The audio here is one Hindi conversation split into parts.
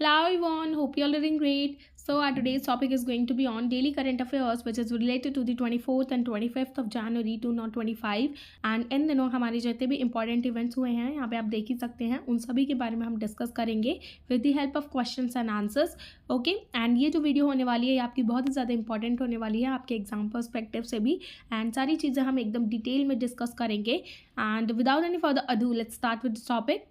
Hello everyone, hope you all are doing great. So our today's topic is going to be on daily current affairs which is related to the 24th and 25th of January 2025 and इन दिनों हमारे जितने भी इंपॉर्टेंट इवेंट्स हुए हैं यहाँ पे आप देख ही सकते हैं उन सभी के बारे में हम डिस्कस करेंगे with the help of questions and answers. Okay, and ये जो वीडियो होने वाली है ये आपकी बहुत ही ज़्यादा इंपॉर्टेंट होने वाली है आपके एग्जाम पर्सपेक्टिव से भी एंड सारी चीज़ें हम एकदम डिटेल में डिस्कस करेंगे. And without any further ado let's start with the topic.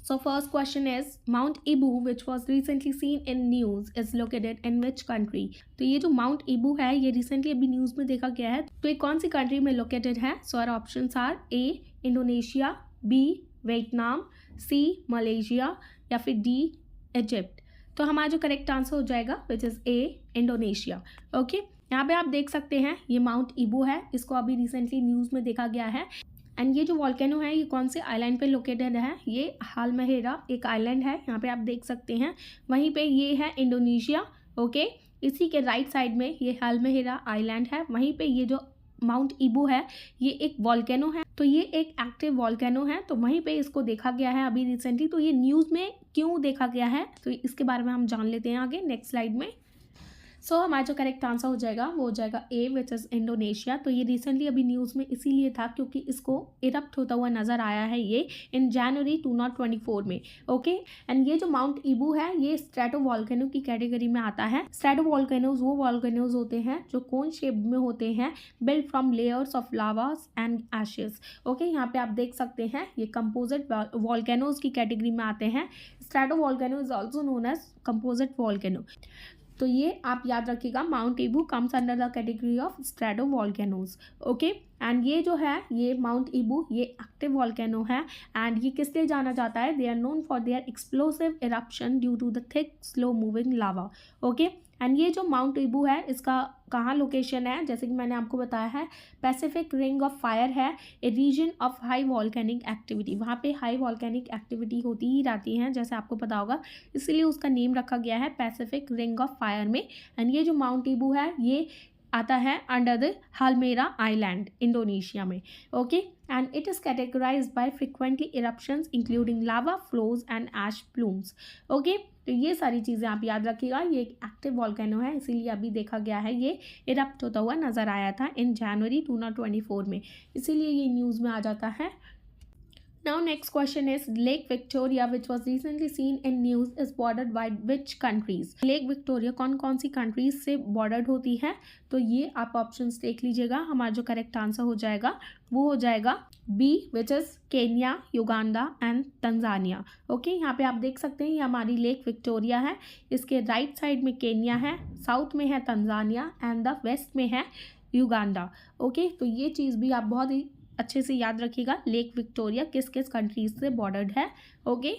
So first question is Mount Ibu which was recently seen in news is located in which country? तो ये जो Mount Ibu है ये recently अभी न्यूज़ में देखा गया है तो ये कौन सी कंट्री में लोकेटेड है? So our options are A Indonesia, B Vietnam, C Malaysia या फिर D इजिप्ट. तो हमारा जो करेक्ट आंसर हो जाएगा which is A Indonesia. Okay, यहाँ पे आप देख सकते हैं ये माउंट इबू है, इसको अभी रिसेंटली न्यूज़ में देखा गया है. एंड ये जो वॉल्केनो है ये कौन से आइलैंड पे लोकेटेड है? ये हालमहेरा एक आइलैंड है, यहाँ पे आप देख सकते हैं. वहीं पे ये है इंडोनेशिया. ओके, इसी के राइट साइड में ये हालमहेरा आइलैंड है. वहीं पे ये जो माउंट इबू है ये एक वॉल्केनो है, तो ये एक एक्टिव वॉल्केनो है. तो वहीं पे इसको देखा गया है अभी रिसेंटली. तो ये न्यूज़ में क्यों देखा गया है तो इसके बारे में हम जान लेते हैं आगे नेक्स्ट स्लाइड में. सो हमारा जो करेक्ट आंसर हो जाएगा वो हो जाएगा ए विच इज़ इंडोनेशिया. तो ये रिसेंटली अभी न्यूज़ में इसीलिए था क्योंकि इसको इरप्ट होता हुआ नज़र आया है ये इन जनवरी 2024 में. ओके, एंड ये जो माउंट इबू है ये स्ट्रेटो वॉल्केनो की कैटेगरी में आता है. स्ट्रेटो वॉल्केनोज वो वॉल्केनोज होते हैं जो कोन शेप में होते हैं, build from layers of lavas and ashes. Okay, यहाँ पे आप देख सकते हैं ये कंपोजिट वॉल्केनोज की कैटेगरी में आते हैं. Strato volcano is also known as composite volcano. तो ये आप याद रखिएगा mount Ibu comes under the category of strato volcanoes. Okay, and ये जो है ये माउंट इबू ये एक्टिव वॉल्केनो है एंड ये किस लिए जाना जाता है? They are known for their explosive eruption due to the thick slow moving lava. Okay, and ये जो माउंट इबू है इसका कहाँ लोकेशन है? जैसे कि मैंने आपको बताया है पैसिफिक रिंग ऑफ फायर है, a region of high volcanic activity. वहाँ पे हाई वॉल्केनिक एक्टिविटी होती ही रहती हैं जैसे आपको पता होगा, इसलिए उसका नेम रखा गया है पैसिफिक रिंग ऑफ फायर में. एंड ये जो माउंट इबू है ये आता है under the Halmahera island Indonesia में. Okay, and it is categorized by frequently eruptions including lava flows and ash plumes. Okay, तो ये सारी चीज़ें आप याद रखिएगा. ये एक एक्टिव वॉल्केनो है इसीलिए अभी देखा गया है ये इरप्ट होता हुआ नज़र आया था इन जनवरी 2024 में, इसीलिए ये न्यूज़ में आ जाता है. Now next question is Lake Victoria which was recently seen in news is bordered by which countries? Lake Victoria कौन कौन सी कंट्रीज से बॉर्डर्ड होती है? तो ये आप ऑप्शंस देख लीजिएगा. हमारा जो करेक्ट आंसर हो जाएगा वो हो जाएगा B which is Kenya, Uganda and Tanzania. Okay, यहाँ पे आप देख सकते हैं ये हमारी लेक विक्टोरिया है, इसके राइट साइड में केन्या है, साउथ में है तंजानिया एंड द वेस्ट में है युगांडा. ओके, तो ये चीज़ भी आप बहुत ही अच्छे से याद रखिएगा लेक विक्टोरिया किस किस कंट्रीज से बॉर्डर्ड है. ओके,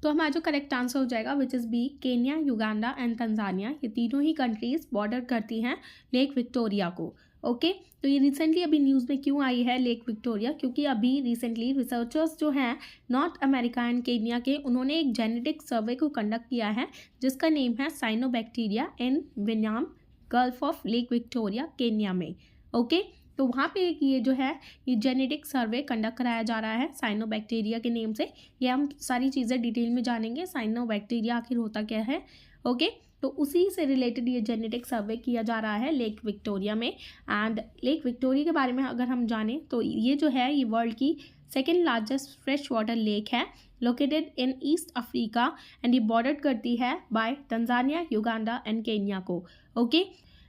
तो हमारा जो करेक्ट आंसर हो जाएगा which is B Kenya, Uganda and Tanzania. ये तीनों ही कंट्रीज बॉर्डर करती हैं लेक विक्टोरिया को. ओके, तो ये रिसेंटली अभी न्यूज़ में क्यों आई है लेक विक्टोरिया? क्योंकि अभी रिसेंटली रिसर्चर्स जो हैं नॉर्थ अमेरिका एंड केन्या के उन्होंने एक जेनेटिक सर्वे को कंडक्ट किया है जिसका नेम है cyanobacteria in Vietnam gulf of lake Victoria Kenya में. ओके, तो वहाँ पे ये जो है ये जेनेटिक सर्वे कंडक्ट कराया जा रहा है साइनोबैक्टीरिया के नेम से. ये हम सारी चीज़ें डिटेल में जानेंगे साइनोबैक्टीरिया आखिर होता क्या है. ओके, तो उसी से रिलेटेड ये जेनेटिक सर्वे किया जा रहा है लेक विक्टोरिया में. एंड लेक विक्टोरिया के बारे में अगर हम जानें तो ये जो है ये वर्ल्ड की second largest fresh water lake है located in East Africa and ये बॉर्डर करती है by Tanzania, Uganda and Kenya को. ओके,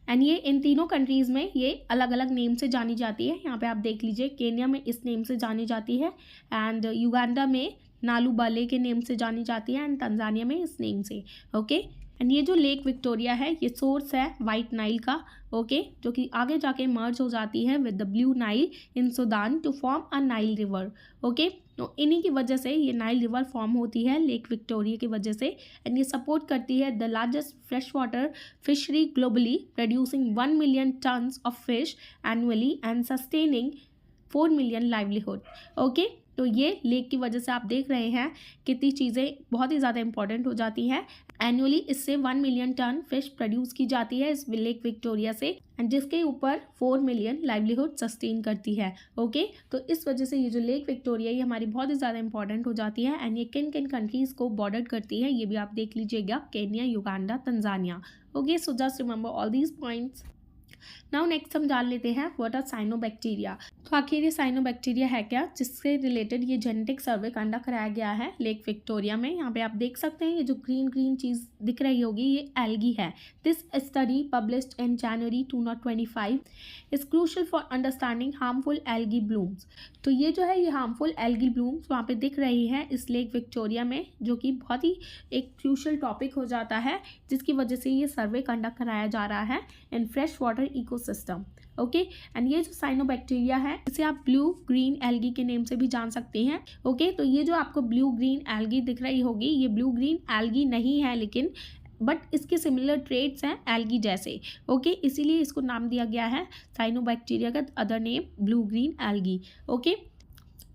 एंड ये इन तीनों कंट्रीज़ में ये अलग अलग नेम से जानी जाती है. यहाँ पे आप देख लीजिए केन्या में इस नेम से जानी जाती है एंड युगांडा में नालू बाले के नेम से जानी जाती है एंड तंजानिया में इस नेम से. ओके, एंड ये जो लेक विक्टोरिया है ये सोर्स है वाइट नाइल का. ओके, जो कि आगे जाके मर्ज हो जाती है with the Blue Nile in Sudan to form a Nile river. Okay, तो इन्हीं की वजह से ये नाइल रिवर फॉर्म होती है लेक विक्टोरिया की वजह से. एंड ये सपोर्ट करती है the largest fresh water fishery globally producing 1 million tons of fish annually and sustaining 4 million livelihood. Okay, तो ये लेक की वजह से आप देख रहे हैं कितनी चीज़ें बहुत ही ज़्यादा इंपॉर्टेंट हो जाती हैं। एनुअली इससे 1 मिलियन टन फिश प्रोड्यूस की जाती है इस लेक विक्टोरिया से, एंड जिसके ऊपर 4 मिलियन लाइवलीहुड सस्टेन करती है। ओके, तो इस वजह से ये जो लेक विक्टोरिया ये हमारी बहुत ही ज़्यादा इंपॉर्टेंट हो जाती है, एंड ये किन किन कंट्रीज़ को बॉर्डर करती है ये भी आप देख लीजिएगा, Kenya, Uganda, Tanzania. Okay, so just remember all these points. Now next हम जान लेते हैं व्हाट आर साइनोबैक्टीरिया। तो आखिर ये साइनोबैक्टीरिया है क्या, जिससे रिलेटेड ये जेनेटिक सर्वे कंडक्ट कराया गया है लेक विक्टोरिया में। यहाँ पे आप देख सकते हैं ये जो ग्रीन ग्रीन चीज़ दिख रही होगी ये एल्गी है। This study published in January 2025 is crucial for understanding harmful algae blooms. तो ये जो है ये हार्मफुल एल्गी ब्लूम्स वहाँ पे दिख रही है इस लेक विक्टोरिया में, जो कि बहुत ही एक क्रूशल टॉपिक हो जाता है, जिसकी वजह से ये सर्वे कंडक्ट कराया जा रहा है in fresh water ecosystem. Okay, and ये जो साइनोबैक्टीरिया है इसे आप ब्लू ग्रीन एल्गी के नेम से भी जान सकते हैं। ओके, तो ये जो आपको ब्लू ग्रीन एल्गी दिख रही होगी ये ब्लू ग्रीन एल्गी नहीं है, लेकिन बट इसके सिमिलर ट्रेड्स हैं एल्गी जैसे। ओके, इसीलिए इसको नाम दिया गया है साइनोबैक्टीरिया का other name blue green algae. Okay,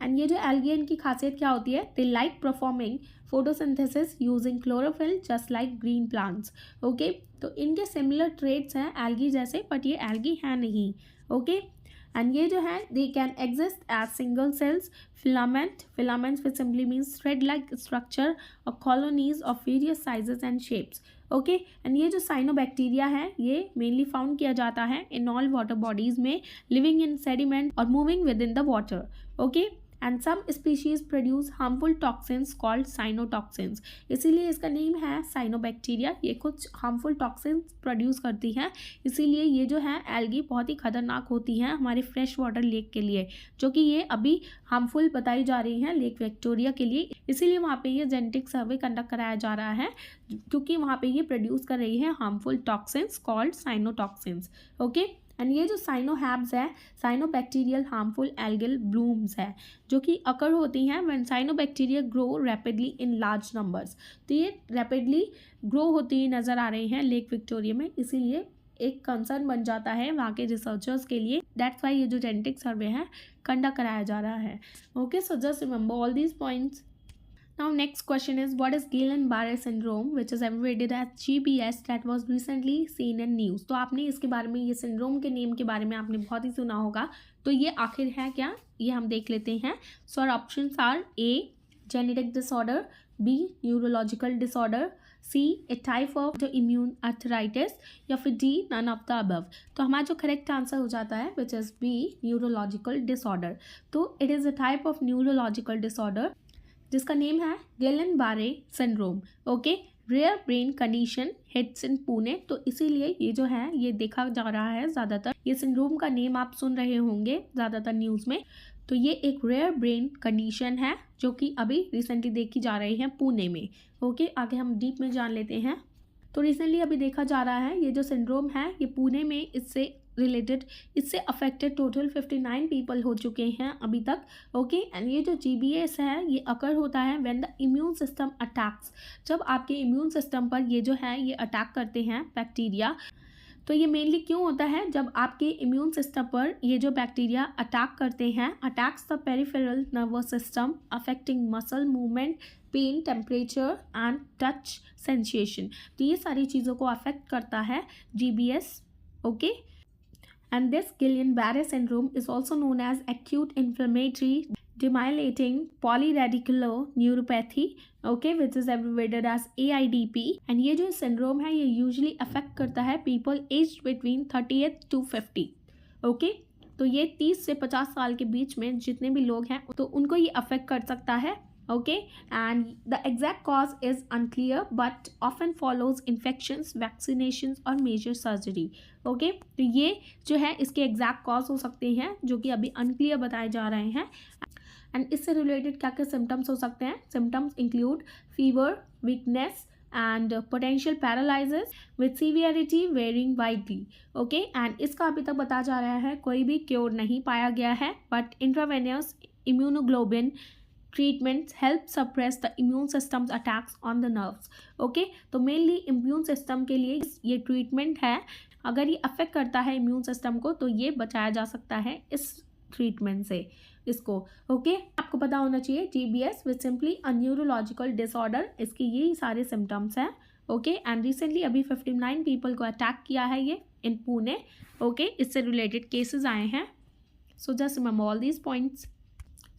and ये जो एल्गी है इनकी खासियत क्या होती है, they like performing photosynthesis using chlorophyll just like green plants. Okay, तो इनके सिमिलर ट्रेड्स हैं एल्गी जैसे, बट ये एल्गी है नहीं। ओके, एंड ये जो है they can exist as single cells filaments which simply means thread like structure or colonies of various sizes and shapes. Okay, and ये जो साइनोबैक्टीरिया है ये मेनली फाउंड किया जाता है इन ऑल वाटर बॉडीज में, लिविंग इन सेडिमेंट और moving within the water. Okay, and some species produce harmful toxins called cyanotoxins, इसीलिए इसका नेम है साइनोबैक्टीरिया। ये कुछ हार्मफुल टॉक्सिन्स प्रोड्यूस करती हैं, इसीलिए ये जो है एल्गी बहुत ही खतरनाक होती हैं हमारे फ्रेश वाटर लेक के लिए, जो कि ये अभी हार्मफुल बताई जा रही हैं लेक विक्टोरिया के लिए। इसीलिए वहाँ पे ये जेनेटिक सर्वे कंडक्ट कराया जा रहा है, क्योंकि वहाँ पे ये प्रोड्यूस कर रही है harmful toxins called cyanotoxins. Okay, and ये जो साइनोहैब्स है साइनोबैक्टीरियल हार्मफुल एल्गल ब्लूम्स है, जो कि अकर होती हैं when cyanobacteria grow rapidly in large numbers. तो ये रैपिडली ग्रो होती हुई नज़र आ रही हैं लेक विक्टोरिया में, इसीलिए एक कंसर्न बन जाता है वहाँ के रिसर्चर्स के लिए। दैट्स वाई ये जो जेनेटिक सर्वे है कंडक्ट कराया जा रहा है। Okay, so just remember all these points. Now next question is what is Guillain-Barré syndrome, which is abbreviated as GBS, that was recently seen in news। तो आपने इसके बारे में, ये सिंड्रोम के नेम के बारे में आपने बहुत ही सुना होगा, तो ये आखिर है क्या ये हम देख लेते हैं। So our options are A genetic disorder, B neurological disorder, C a type of immune arthritis, या फिर D none of the above. तो हमारा जो करेक्ट आंसर हो जाता है which is B neurological disorder. तो it is a type of neurological disorder जिसका नेम है Guillain Barre syndrome. Okay, rare brain condition hits in Pune, तो इसीलिए ये जो है ये देखा जा रहा है ज़्यादातर। ये सिंड्रोम का नेम आप सुन रहे होंगे ज़्यादातर न्यूज़ में। तो ये एक रेयर ब्रेन कंडीशन है जो कि अभी रिसेंटली देखी जा रही है पुणे में। ओके, आगे हम डीप में जान लेते हैं। तो रिसेंटली अभी देखा जा रहा है ये जो सिंड्रोम है ये पुणे में इससे रिलेटेड, इससे अफेक्टेड टोटल 59 पीपल हो चुके हैं अभी तक। ओके, एंड ये जो GBS है ये अकर होता है when the immune system attacks, जब आपके इम्यून सिस्टम पर ये जो है ये अटैक करते हैं बैक्टीरिया। तो ये मेनली क्यों होता है, जब आपके इम्यून सिस्टम पर ये जो बैक्टीरिया अटैक करते हैं, attacks the peripheral nervous system affecting muscle movement, pain, temperature and touch sensation. तो ये सारी चीज़ों को अफेक्ट करता है GBS। Okay, and this Guillain-Barré syndrome is also known as acute inflammatory demyelinating polyradicular neuropathy, okay, which is abbreviated as AIDP। and ये जो syndrome है ये usually affect करता है people aged between 30th to 50। okay, तो ये 30 से 50 साल के बीच में जितने भी लोग हैं तो उनको ये अफेक्ट कर सकता है। okay, and the exact cause is unclear but often follows infections, vaccinations और major surgery। okay, तो ये जो है इसके एग्जैक्ट कॉज हो सकते हैं जो कि अभी अनक्लियर बताए जा रहे हैं। एंड इससे रिलेटेड क्या क्या सिम्टम्स हो सकते हैं, symptoms include fever, weakness and potential paralysis with severity varying widely। okay, and इसका अभी तक बताया जा रहा है कोई भी क्योर नहीं पाया गया है, but intravenous immunoglobulin treatments help suppress the immune system's attacks on the nerves। okay, तो मेनली इम्यून सिस्टम के लिए ये ट्रीटमेंट है। अगर ये अफेक्ट करता है इम्यून सिस्टम को तो ये बचाया जा सकता है इस ट्रीटमेंट से। इसको। ओके, आपको पता होना चाहिए GBS विच सिंपली अ न्यूरोलॉजिकल डिसऑर्डर, इसके यही सारे सिम्टम्स हैं। ओके, एंड रिसेंटली अभी 59 पीपल को अटैक किया है ये इन पुणे। ओके, इससे रिलेटेड केसेस आए हैं। सो just remember all these points.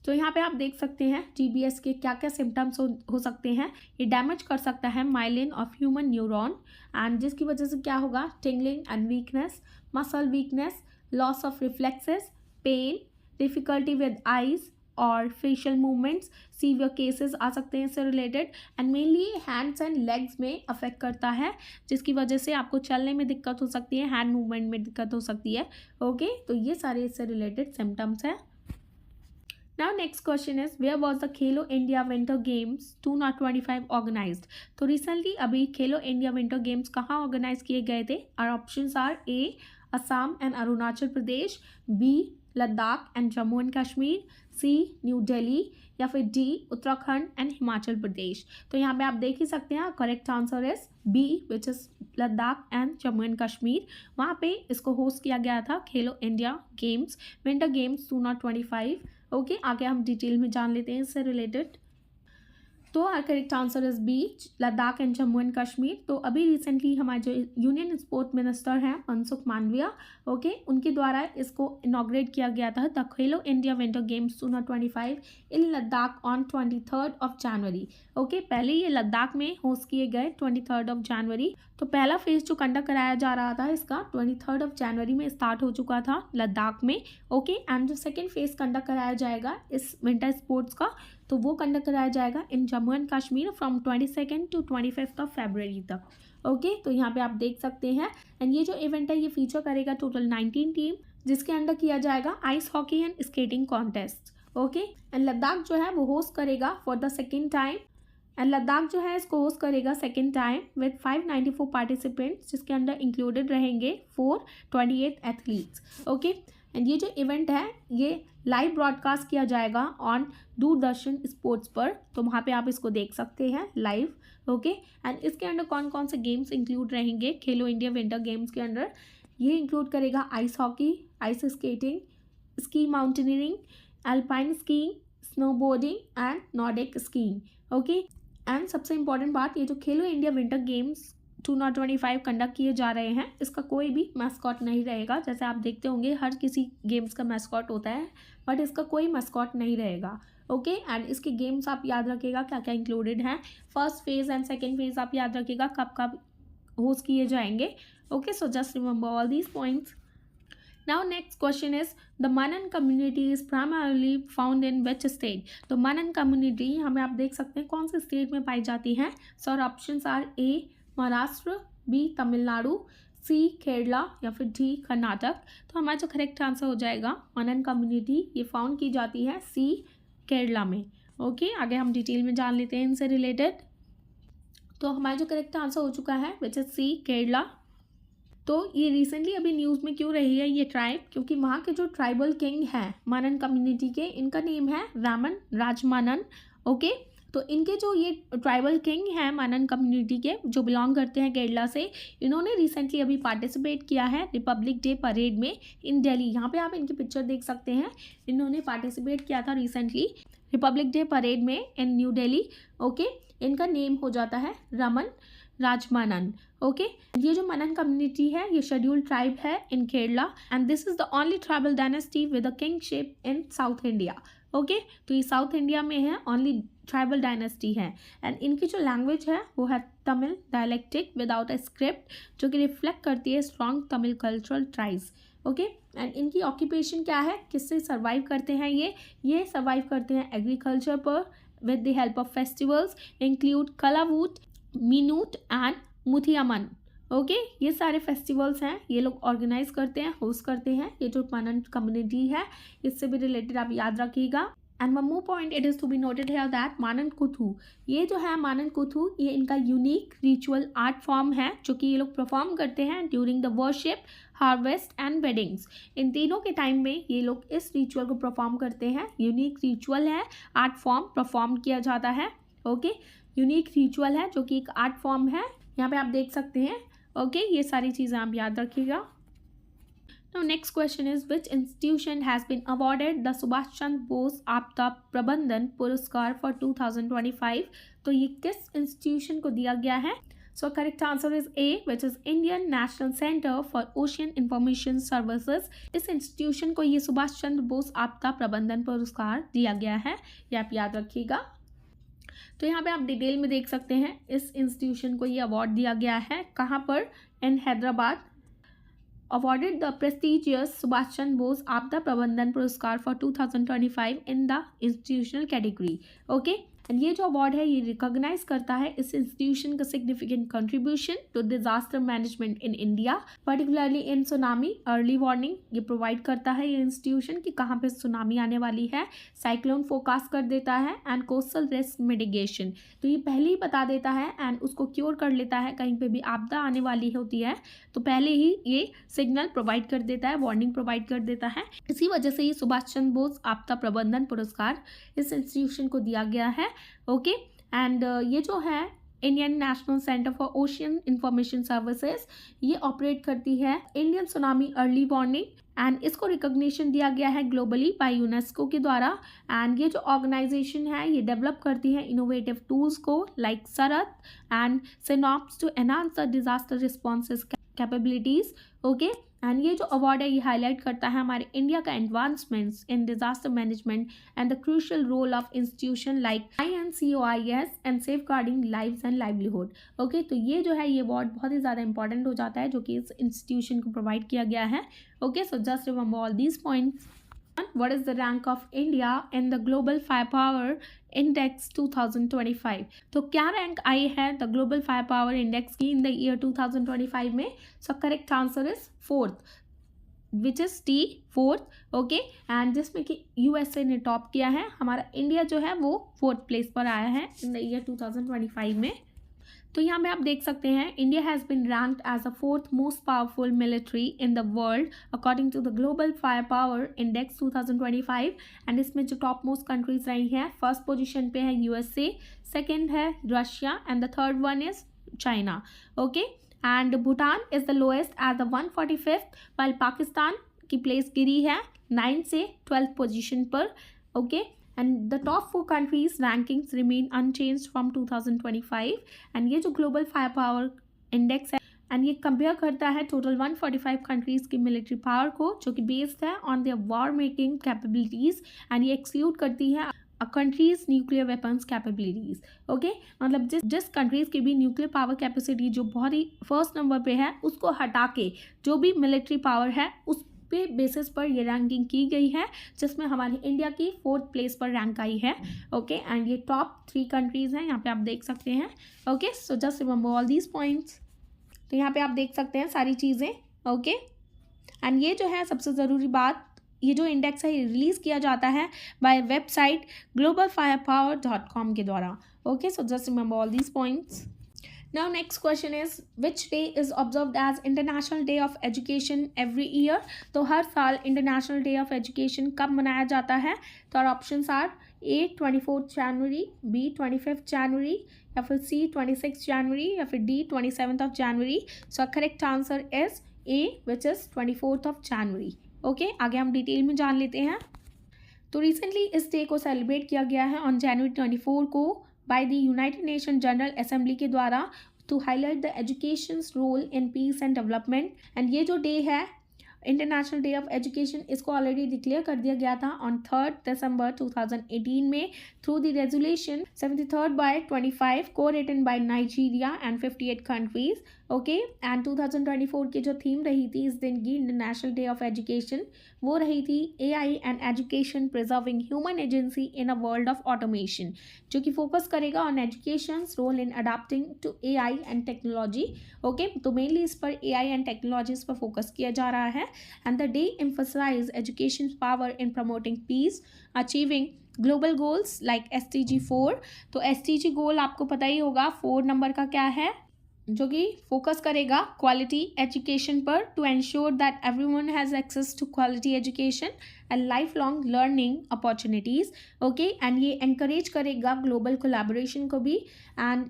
तो यहाँ पे आप देख सकते हैं GBS के क्या क्या सिम्टम्स हो सकते हैं। ये डैमेज कर सकता है myelin of human neuron, and जिसकी वजह से क्या होगा, tingling and weakness, muscle weakness, loss of reflexes, pain, difficulty with eyes और फेशियल मूवमेंट्स, सीवियर केसेस आ सकते हैं इससे related, and mainly hands and legs में अफेक्ट करता है, जिसकी वजह से आपको चलने में दिक्कत हो सकती है, हैंड मूवमेंट में दिक्कत हो सकती है। ओके, तो ये सारे इससे रिलेटेड सिम्टम्स हैं। Now next question is, where was the Khelo India winter games 2025 organised? तो रिसेंटली अभी खेलो इंडिया विंटर गेम्स कहाँ ऑर्गेनाइज किए गए थे? Our options are A Assam and Arunachal Pradesh, B Ladakh and Jammu and Kashmir, C New Delhi, या फिर डी उत्तराखंड एंड हिमाचल प्रदेश। तो यहाँ पे आप देख ही सकते हैं correct answer is B which is Ladakh and Jammu and Kashmir. वहाँ पे इसको होस्ट किया गया था खेलो India games winter games 2025। Okay, आगे हम डिटेल में जान लेते हैं इससे रिलेटेड। तो correct answer is B Ladakh and Jammu and Kashmir. तो अभी रिसेंटली हमारे जो यूनियन स्पोर्ट मिनिस्टर हैं मनसुख मांडविया, ओके, उनके द्वारा इसको इनॉग्रेट किया गया था the Khelo India winter games 2025 in Ladakh on 23 January. Okay, पहले ये लद्दाख में होस्ट किए गए 23 जनवरी। तो पहला फेज जो कंडक्ट कराया जा रहा था इसका 23 जनवरी में स्टार्ट हो चुका था लद्दाख में। ओके, एंड जो सेकेंड फेज कंडक्ट कराया जाएगा इस विंटर स्पोर्ट्स का, तो वो कंडक्ट कराया जाएगा in Jammu and Kashmir from 22 to 25 फरवरी तक। ओके, तो यहाँ पे आप देख सकते हैं, एंड ये जो इवेंट है ये फीचर करेगा टोटल 19 टीम, जिसके अंडर किया जाएगा ice hockey and skating contest. Okay, and Ladakh जो है वो होस्ट करेगा for the second time, and Ladakh जो है इसको होस्ट करेगा सेकेंड टाइम विद 594 पार्टिसिपेंट्स, जिसके अंदर इंक्लूडेड रहेंगे 428 एथलीट्स। ओके, एंड ये जो इवेंट है ये लाइव ब्रॉडकास्ट किया जाएगा ऑन दूरदर्शन स्पोर्ट्स पर, तो वहाँ पे आप इसको देख सकते हैं लाइव। ओके, एंड इसके अंदर कौन कौन से गेम्स इंक्लूड रहेंगे खेलो इंडिया विंटर गेम्स के अंदर? ये इंक्लूड करेगा ice hockey, ice skating, ski mountaineering, alpine skiing, snowboarding and Nordic skiing. Okay, and सबसे इंपॉर्टेंट बात, ये जो खेलो इंडिया विंटर गेम्स 2025 कंडक्ट किए जा रहे हैं इसका कोई भी मैस्कॉट नहीं रहेगा। जैसे आप देखते होंगे हर किसी गेम्स का मैस्कॉट होता है, बट इसका कोई मैस्कॉट नहीं रहेगा। ओके, एंड इसके गेम्स आप याद रखिएगा क्या क्या इंक्लूडेड हैं। First phase and second phase आप याद रखिएगा कब कब होस्ट किए जाएंगे। Okay, so just remember all these points. Now next question is, the Manan community is primarily found in which state? तो मनन कम्युनिटी हमें आप देख सकते हैं कौन से स्टेट में पाई जाती है। So our options are A Maharashtra, B Tamil Nadu, C Kerala, या फिर डी कर्नाटक। तो हमारा जो करेक्ट आंसर हो जाएगा मनन कम्युनिटी ये फाउंड की जाती है सी केरला में। ओके, आगे हम डिटेल में जान लेते हैं इनसे रिलेटेड। तो हमारा जो करेक्ट आंसर हो चुका है विच इज सी केरला। तो ये रिसेंटली अभी न्यूज़ में क्यों रही है ये ट्राइब, क्योंकि वहाँ के जो ट्राइबल किंग हैं मनन कम्युनिटी के, इनका नेम है रामन राजमानन। ओके, तो इनके जो ये ट्राइबल किंग हैं मनन कम्युनिटी के जो बिलोंग करते हैं केरला से, इन्होंने रिसेंटली अभी पार्टिसिपेट किया है रिपब्लिक डे परेड में इन दिल्ली। यहाँ पे आप इनकी पिक्चर देख सकते हैं, इन्होंने पार्टिसिपेट किया था रिसेंटली रिपब्लिक डे परेड में इन न्यू दिल्ली। ओके, इनका नेम हो जाता है रमन राजमानन। ओके, ये जो मनन कम्युनिटी है ये शेड्यूल्ड ट्राइब है in Kerala, and this is the only tribal dynasty with a kingship in South India. Okay, तो ये साउथ इंडिया में है, ओनली ट्राइबल डायनेस्टी है, एंड इनकी जो लैंग्वेज है वो है Tamil dialectic without a script, जो कि रिफ्लेक्ट करती है strong Tamil cultural ties. Okay, and इनकी ऑक्यूपेशन क्या है, किससे सर्वाइव करते हैं ये सर्वाइव करते हैं एग्रीकल्चर पर with the help of festivals include Kalavoot, Meenoot and Muthiyaman. Okay, ये सारे फेस्टिवल्स हैं ये लोग ऑर्गेनाइज करते हैं, होस्ट करते हैं। ये जो मनन कम्युनिटी है इससे भी रिलेटेड आप याद रखिएगा। And one more point it is to be noted here that मानन कुथू, ये जो है मानन कुथू ये इनका यूनिक रिचुअल आर्ट फॉर्म है जो कि ये लोग परफॉर्म करते हैं during the worship, harvest and weddings. इन तीनों के टाइम में ये लोग इस रिचुअल को परफॉर्म करते हैं। यूनिक रिचुअल है, आर्ट फॉर्म परफॉर्म किया जाता है। ओके, यूनिक रिचुअल है जो कि एक आर्ट फॉर्म है, यहाँ पे आप देख सकते हैं। ओके, ये सारी चीज़ें आप याद रखिएगा। Now next question is which institution has been awarded the Subhash Chandra Bose आपदा प्रबंधन पुरस्कार for 2025? तो ये किस इंस्टीट्यूशन को दिया गया है? So correct answer is A, which is Indian National Center for Ocean Information Services. इस इंस्टीट्यूशन को ये सुभाष चंद्र बोस आपदा प्रबंधन पुरस्कार दिया गया है, ये आप याद रखिएगा। तो यहाँ पे आप डिटेल में देख सकते हैं इस इंस्टीट्यूशन को ये अवार्ड दिया गया है, कहाँ पर? इन Hyderabad. awarded the prestigious Subhash Chandra Bose आपदा प्रबंधन पुरस्कार for 2025 in the institutional category. Okay, and ये जो अवार्ड है ये रिकॉग्नाइज करता है इस इंस्टीट्यूशन का significant contribution to disaster management in India, particularly in tsunami early warning. ये प्रोवाइड करता है ये इंस्टीट्यूशन कि कहाँ पे सुनामी आने वाली है, साइक्लोन फोरकास्ट कर देता है एंड कोस्टल रिस्क मिटिगेशन। तो ये पहले ही बता देता है एंड उसको क्योर कर लेता है, कहीं पे भी आपदा आने वाली होती है तो पहले ही ये सिग्नल प्रोवाइड कर देता है, वार्निंग प्रोवाइड कर देता है। इसी वजह से ये सुभाष चंद्र बोस आपदा प्रबंधन पुरस्कार इस इंस्टीट्यूशन को दिया गया है। ओके, एंड ये जो है Indian national centre for ocean information services, ये ऑपरेट करती है Indian tsunami early warning and इसको रिकॉग्निशन दिया गया है ग्लोबली बाय यूनेस्को के द्वारा। एंड ये जो ऑर्गेनाइजेशन है ये डेवलप करती है इनोवेटिव टूल्स को like SARAT and SYNOPS to enhance the disaster responses capabilities. Okay, and ये जो अवार्ड है ये हाईलाइट करता है हमारे इंडिया का advancements in disaster management and the crucial role of institution like INCOIS and safeguarding lives and livelihood. Okay, तो ये जो है ये अवार्ड बहुत ही ज़्यादा इंपॉर्टेंट हो जाता है जो कि इस इंस्टीट्यूशन को प्रोवाइड किया गया है। Okay, so just remember all these points. What is the rank of India in the Global Firepower Index 2025? तो क्या रैंक आई है the global fire power index की इन द ईयर 2025 में? So correct answer is 4th, which is T 4th। Okay, and जिसमें कि USA ने टॉप किया है, हमारा इंडिया जो है वो 4th प्लेस पर आया है इन द ईयर 2025 में। तो यहाँ पे आप देख सकते हैं India has been ranked as the 4th most powerful military in the world according to the global fire power index 2025। And इसमें जो टॉप मोस्ट कंट्रीज रही हैं, फर्स्ट पोजीशन पे है USA, सेकेंड है Russia and the third one is China. Okay, and Bhutan is the lowest as the 145th, while Pakistan की प्लेस गिरी है 9 से 12th पोजीशन पर। ओके, and the top 4 countries rankings remain unchanged from 2025। and ये जो global firepower index है एंड ये कंपेयर करता है टोटल 145 कंट्रीज की मिलिट्री पावर को जो कि बेस्ड है on their war making capabilities and ये एक्सक्लूड करती है countries nuclear weapons capabilities. Okay, मतलब जिस कंट्रीज की भी न्यूक्लियर पावर कैपेसिटी जो बहुत ही फर्स्ट नंबर पे है उसको हटा के जो भी मिलिट्री पावर है उस पे बेसिस पर ये रैंकिंग की गई है, जिसमें हमारी इंडिया की 4th प्लेस पर रैंक आई है। ओके, एंड ये टॉप 3 कंट्रीज हैं, यहाँ पे आप देख सकते हैं। Okay, so just remember all these points. तो यहाँ पे आप देख सकते हैं सारी चीज़ें। ओके, एंड ये जो है सबसे ज़रूरी बात, ये जो इंडेक्स है ये रिलीज़ किया जाता है बाय वेबसाइट globalfirepower.com के द्वारा। Okay, so just remember all these points. Now next question is which day is observed as International Day of Education every year? तो हर साल International Day of Education कब मनाया जाता है? तो our options are A 24th January, B 25th January, या फिर C 26th January, या फिर D 27th of January। So correct answer is A, which is 24th of January। Okay, आगे हम डिटेल में जान लेते हैं। तो रिसेंटली इस डे को सेलिब्रेट किया गया है ऑन January 24 को by the United Nations General Assembly के द्वारा to highlight the education's role in peace and development। and ये जो डे है इंटरनेशनल डे ऑफ एजुकेशन इसको ऑलरेडी डिक्लेयर कर दिया गया था ऑन 3rd December 2018 में थ्रू द रेजोल्यूशन 73/25 को written by Nigeria and 58 countries. Okay, and 2024 की जो थीम रही थी इस दिन की इंटरनेशनल डे ऑफ एजुकेशन वो रही थी AI and education preserving human agency in a world of automation, जो कि फोकस करेगा on education role in adapting to AI and technology. Okay, तो मेनली इस पर AI एंड टेक्नोलॉजीज पर फोकस किया जा रहा है। And the day emphasise education power in promoting peace, achieving global goals like SDG 4। तो SDG गोल आपको पता ही होगा 4 नंबर का क्या है, जो कि फोकस करेगा क्वालिटी एजुकेशन पर to ensure that everyone has access to quality education and life long learning opportunities. Okay, and ये एनकरेज करेगा ग्लोबल कोलैबोरेशन को भी and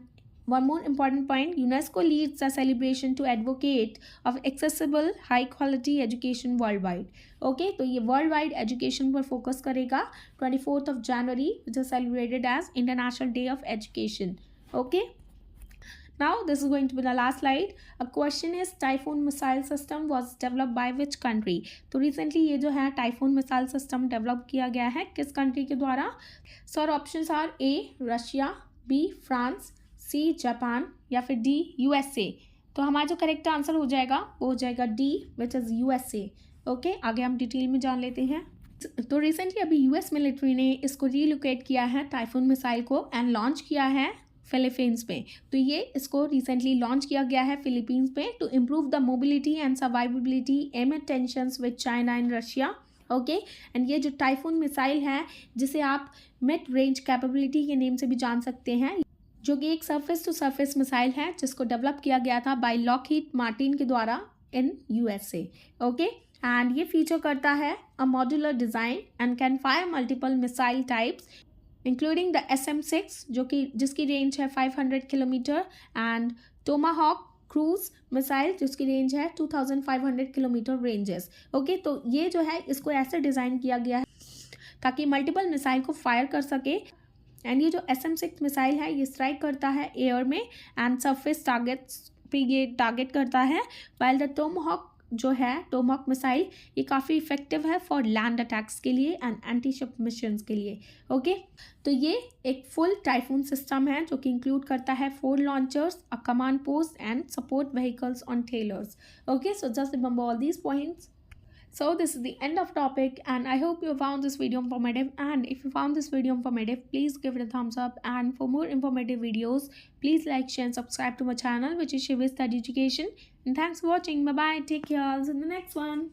one more important point, UNESCO leads the celebration to advocate of accessible high quality education worldwide. Okay, तो ये वर्ल्ड वाइड एजुकेशन पर फोकस करेगा 24th of January, which is celebrated as International Day of Education. Okay, now this is going to be the last slide. A question is, Typhoon missile system was developed by which country? तो recently ये जो है टाइफून मिसाइल सिस्टम डेवलप किया गया है किस कंट्री के द्वारा? Sir options are A Russia, B France, C Japan या फिर डी यूएसए. तो हमारा जो करेक्ट आंसर हो जाएगा वो हो जाएगा D, which is USA. Okay, आगे हम डिटेल में जान लेते हैं. तो रिसेंटली अभी यूएस मिलिट्री ने इसको रीलोकेट किया है टाइफून मिसाइल को एंड लॉन्च किया है फिलीपींस में. तो ये इसको रिसेंटली लॉन्च किया गया है फिलीपींस में to improve the mobility and survivability amid tensions with China and Russia. Okay, and ये जो टाइफून मिसाइल है जिसे आप मिड रेंज कैपेबिलिटी के नेम से भी जान सकते हैं, जो कि एक सरफेस टू सरफेस मिसाइल है जिसको डेवलप किया गया था बाय लॉकहीड मार्टिन के द्वारा इन यूएसए. ओके, एंड ये फीचर करता है a modular design and can fire multiple missile types including the SM-6 जो कि जिसकी रेंज है 500 kilometre and Tomahawk cruise missile जिसकी रेंज है 2500 किलोमीटर रेंजेस. ओके, तो ये जो है इसको ऐसे डिज़ाइन किया गया है ताकि मल्टीपल मिसाइल को फायर कर सके. एंड ये जो SM-6 मिसाइल है ये स्ट्राइक करता है एयर में एंड सरफेस टारगेट्स पे ये टारगेट करता है, वाइल द टोमाहॉक जो है टोमाहॉक मिसाइल ये काफ़ी इफेक्टिव है फॉर लैंड अटैक्स के लिए एंड एंटी शिप मिशंस के लिए. ओके, तो ये एक फुल टाइफून सिस्टम है जो कि इंक्लूड करता है 4 launchers, a command post and support vehicles on trailers. Okay, so just remember all these points. So this is the end of topic and I hope you found this video informative, and if you found this video informative please give it a thumbs up, and for more informative videos please like, share and subscribe to my channel which is Shivi Study Education. And thanks for watching. Bye bye, take care, see you in the next one.